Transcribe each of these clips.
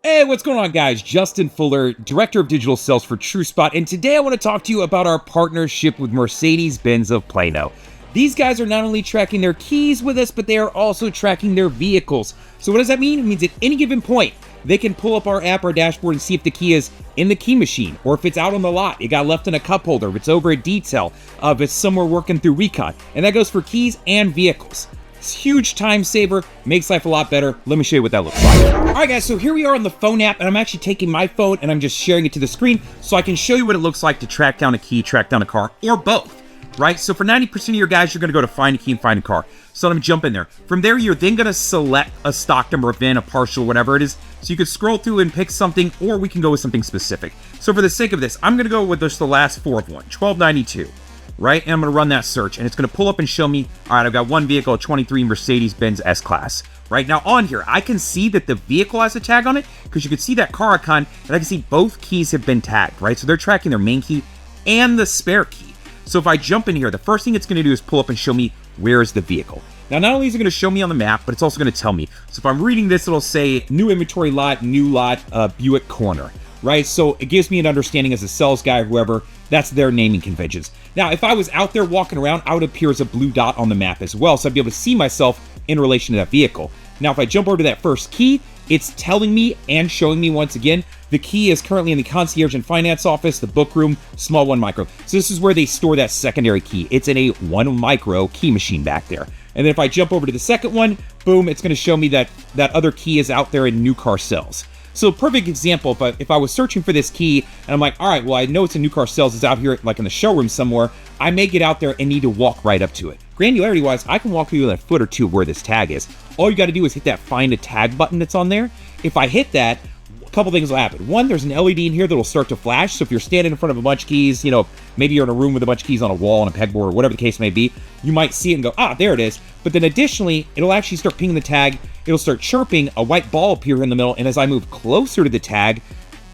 Hey, what's going on, guys? Justin Fuller, Director of Digital Sales for TrueSpot, and today I want to talk to you about our partnership with Mercedes-Benz of Plano. These guys are not only tracking their keys with us, but they are also tracking their vehicles. So what does that mean? It means at any given point, they can pull up our app or dashboard and see if the key is in the key machine, or if it's out on the lot, it got left in a cup holder, if it's over a detail, if it's somewhere working through recon. And that goes for keys and vehicles. It's a huge time saver, makes life a lot better. Let me show you what that looks like. All right, guys, so here we are on the phone app, and I'm actually taking my phone and I'm just sharing it to the screen so I can show you what it looks like to track down a key, track down a car, or both, right? So for 90% of your guys, you're gonna go to find a key and find a car. So let me jump in there. From there, you're then gonna select a stock number, a VIN, a partial, whatever it is. So you could scroll through and pick something, or we can go with something specific. So for the sake of this, I'm gonna go with just the last four of one, 1292. Right? And I'm going to run that search, and it's going to pull up and show me, all right, I've got one vehicle, a 23 Mercedes-Benz S-Class. Right now on here, I can see that the vehicle has a tag on it because you can see that car icon, and I can see both keys have been tagged, right? So they're tracking their main key and the spare key. So if I jump in here, the first thing it's going to do is pull up and show me where is the vehicle. Now, not only is it going to show me on the map, but it's also going to tell me. So if I'm reading this, it'll say new inventory lot, new lot, Buick Corner. Right? So it gives me an understanding as a sales guy, whoever, that's their naming conventions. Now, if I was out there walking around, I would appear as a blue dot on the map as well, so I'd be able to see myself in relation to that vehicle. Now, if I jump over to that first key, it's telling me and showing me once again, the key is currently in the concierge and finance office, the book room, small 1 micro. So this is where they store that secondary key. It's in a 1 micro key machine back there. And then if I jump over to the second one, boom, it's going to show me that that other key is out there in new car sales. So perfect example, if I was searching for this key and I'm like, all right, well, I know it's a new car sales, it's out here like in the showroom somewhere, I may get out there and need to walk right up to it. Granularity wise, I can walk you with a foot or two of where this tag is. All you got to do is hit that find a tag button that's on there. If I hit that, a couple things will happen. One, there's an LED in here that'll start to flash. So if you're standing in front of a bunch of keys, you know, maybe you're in a room with a bunch of keys on a wall, on a pegboard, or whatever the case may be, you might see it and go, ah, there it is. But then additionally, it'll actually start pinging the tag. It'll start chirping, a white ball appear in the middle, and as I move closer to the tag,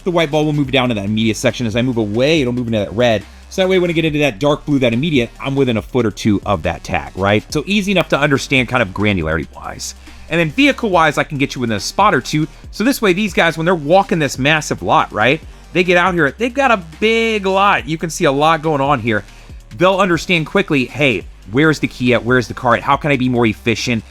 the white ball will move down to that immediate section. As I move away, it'll move into that red. So that way, when I get into that dark blue, that immediate, I'm within a foot or two of that tag, right? So easy enough to understand kind of granularity-wise. And then vehicle-wise, I can get you within a spot or two. So this way, these guys, when they're walking this massive lot, right? They get out here, they've got a big lot. You can see a lot going on here. They'll understand quickly, hey, where's the key at? Where's the car at? How can I be more efficient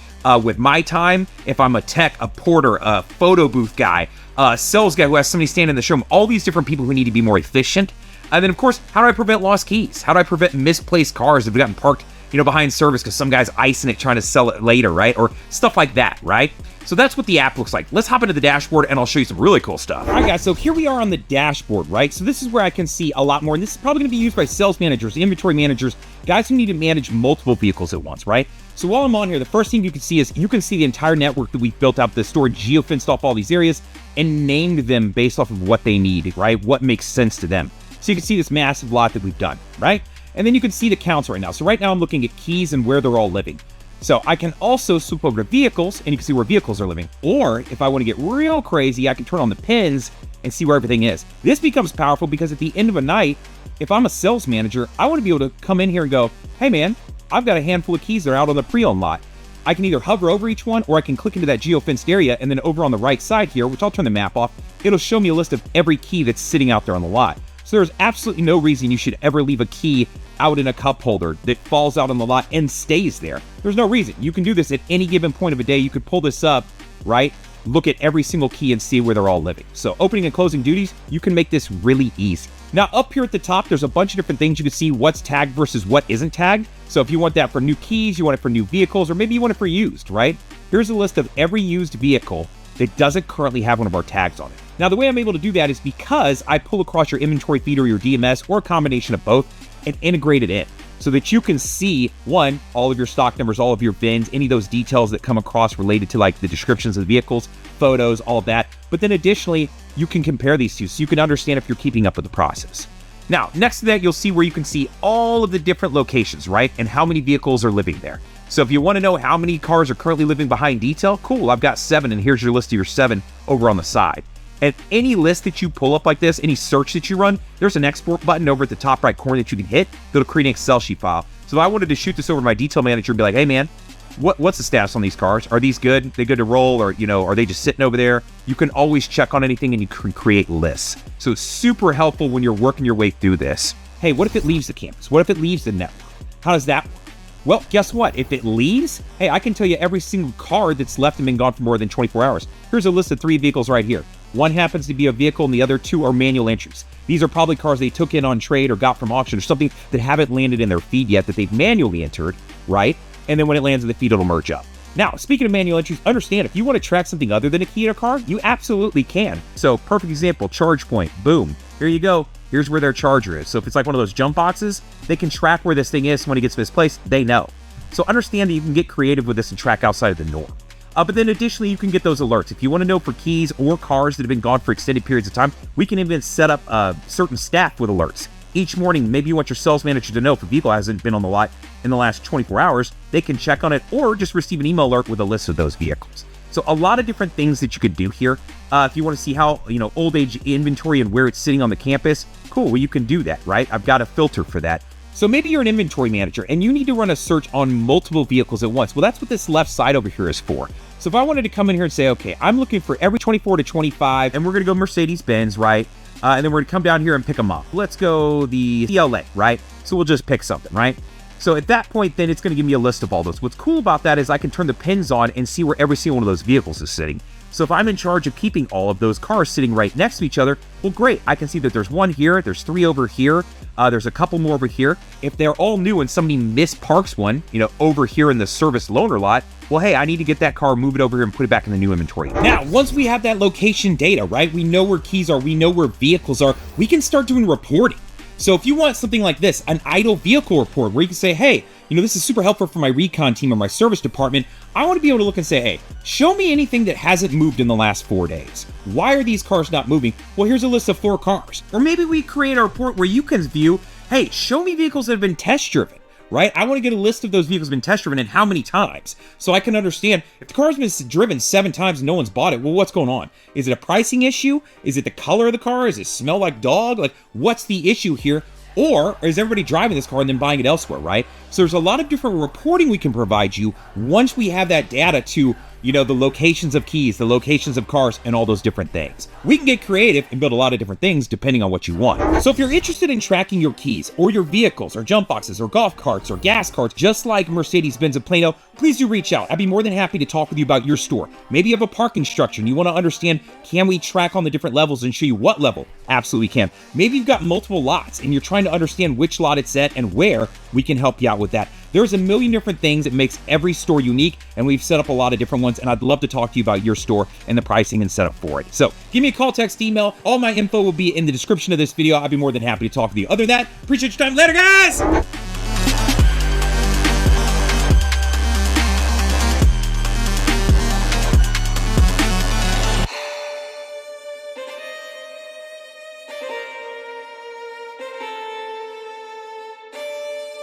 with my time? If I'm a tech, a porter, a photo booth guy, a sales guy who has somebody standing in the showroom, all these different people who need to be more efficient. And then, of course, how do I prevent lost keys? How do I prevent misplaced cars that have gotten parked, you know, behind service because some guy's icing it trying to sell it later, right? Or stuff like that, right? So that's what the app looks like. Let's hop into the dashboard and I'll show you some really cool stuff. All right, guys, so here we are on the dashboard, right? So this is where I can see a lot more. And this is probably going to be used by sales managers, inventory managers, guys who need to manage multiple vehicles at once, right? So while I'm on here, the first thing you can see is you can see the entire network that we've built out, the store geofenced off all these areas and named them based off of what they need, right? What makes sense to them. So you can see this massive lot that we've done, right? And then you can see the counts right now. So right now I'm looking at keys and where they're all living. So I can also swoop over to vehicles and you can see where vehicles are living. Or if I want to get real crazy, I can turn on the pins and see where everything is. This becomes powerful because at the end of a night, if I'm a sales manager, I want to be able to come in here and go, hey man, I've got a handful of keys that are out on the pre-owned lot. I can either hover over each one or I can click into that geofenced area and then over on the right side here, which I'll turn the map off, it'll show me a list of every key that's sitting out there on the lot. So there's absolutely no reason you should ever leave a key out in a cup holder that falls out on the lot and stays there. There's no reason. You can do this at any given point of a day. You could pull this up, right? Look at every single key and see where they're all living. So opening and closing duties, you can make this really easy. Now up here at the top, there's a bunch of different things you can see what's tagged versus what isn't tagged. So if you want that for new keys, you want it for new vehicles, or maybe you want it for used, right? Here's a list of every used vehicle that doesn't currently have one of our tags on it. Now, the way I'm able to do that is because I pull across your inventory feed or your DMS or a combination of both and integrate it in so that you can see, one, all of your stock numbers, all of your VINs, any of those details that come across related to like the descriptions of the vehicles, photos, all of that. But then additionally, you can compare these two so you can understand if you're keeping up with the process. Now, next to that, you'll see where you can see all of the different locations, right? And how many vehicles are living there. So if you want to know how many cars are currently living behind detail, cool, I've got 7, and here's your list of your 7 over on the side. And any list that you pull up like this, any search that you run, there's an export button over at the top right corner that you can hit that'll create an Excel sheet file. So if I wanted to shoot this over to my detail manager and be like, hey man, what's the status on these cars? Are these good? They good to roll, or are they just sitting over there? You can always check on anything, and you can create lists. So it's super helpful when you're working your way through this. Hey, what if it leaves the campus? What if it leaves the network? How does that work? Well, guess what? If it leaves, hey, I can tell you every single car that's left and been gone for more than 24 hours. Here's a list of 3 vehicles right here. One happens to be a vehicle, and the other 2 are manual entries. These are probably cars they took in on trade or got from auction or something that haven't landed in their feed yet that they've manually entered, right? And then when it lands in the feed, it'll merge up. Now, speaking of manual entries, understand if you want to track something other than a key in a car, you absolutely can. So, perfect example, charge point, boom. Here you go. Here's where their charger is. So if it's like one of those jump boxes, they can track where this thing is. So when it gets misplaced, they know. So understand that you can get creative with this and track outside of the norm. But then additionally, you can get those alerts. If you want to know for keys or cars that have been gone for extended periods of time, we can even set up certain staff with alerts. Each morning, maybe you want your sales manager to know if a vehicle hasn't been on the lot in the last 24 hours, they can check on it or just receive an email alert with a list of those vehicles. So a lot of different things that you could do here. If you want to see how, old age inventory and where it's sitting on the campus, cool, well, you can do that, right? I've got a filter for that. So maybe you're an inventory manager and you need to run a search on multiple vehicles at once. Well, that's what this left side over here is for. So if I wanted to come in here and say, okay, I'm looking for every 24 to 25, and we're going to go Mercedes-Benz, right? And then we're going to come down here and pick them up. Let's go the CLA, right? So we'll just pick something, right? So at that point, then it's going to give me a list of all those. What's cool about that is I can turn the pins on and see where every single one of those vehicles is sitting. So if I'm in charge of keeping all of those cars sitting right next to each other, well, great. I can see that there's 1 here, there's 3 over here, there's a couple more over here. If they're all new and somebody misparks one, over here in the service loaner lot, well, hey, I need to get that car, move it over here, and put it back in the new inventory. Now, once we have that location data, right, we know where keys are, we know where vehicles are, we can start doing reporting. So if you want something like this, an idle vehicle report, where you can say, hey, this is super helpful for my recon team or my service department. I want to be able to look and say, hey, show me anything that hasn't moved in the last 4 days. Why are these cars not moving? Well, here's a list of 4 cars. Or maybe we create a report where you can view, hey, show me vehicles that have been test driven, right? I want to get a list of those vehicles been test driven and how many times. So I can understand if the car's been driven 7 times and no one's bought it, well, what's going on? Is it a pricing issue? Is it the color of the car? Does it smell like dog? Like, what's the issue here? Or is everybody driving this car and then buying it elsewhere, right? So there's a lot of different reporting we can provide you once we have that data to, the locations of keys, the locations of cars, and all those different things. We can get creative and build a lot of different things depending on what you want. So if you're interested in tracking your keys or your vehicles or jump boxes or golf carts or gas carts, just like Mercedes-Benz of Plano, please do reach out. I'd be more than happy to talk with you about your store. Maybe you have a parking structure and you want to understand, can we track on the different levels and show you what level? Absolutely can. Maybe you've got multiple lots and you're trying to understand which lot it's at and where. We can help you out with that. There's a million different things that makes every store unique, and we've set up a lot of different ones, and I'd love to talk to you about your store and the pricing and setup for it. So give me a call, text, email. All my info will be in the description of this video. I'd be more than happy to talk with you. Other than that, appreciate your time. Later, guys!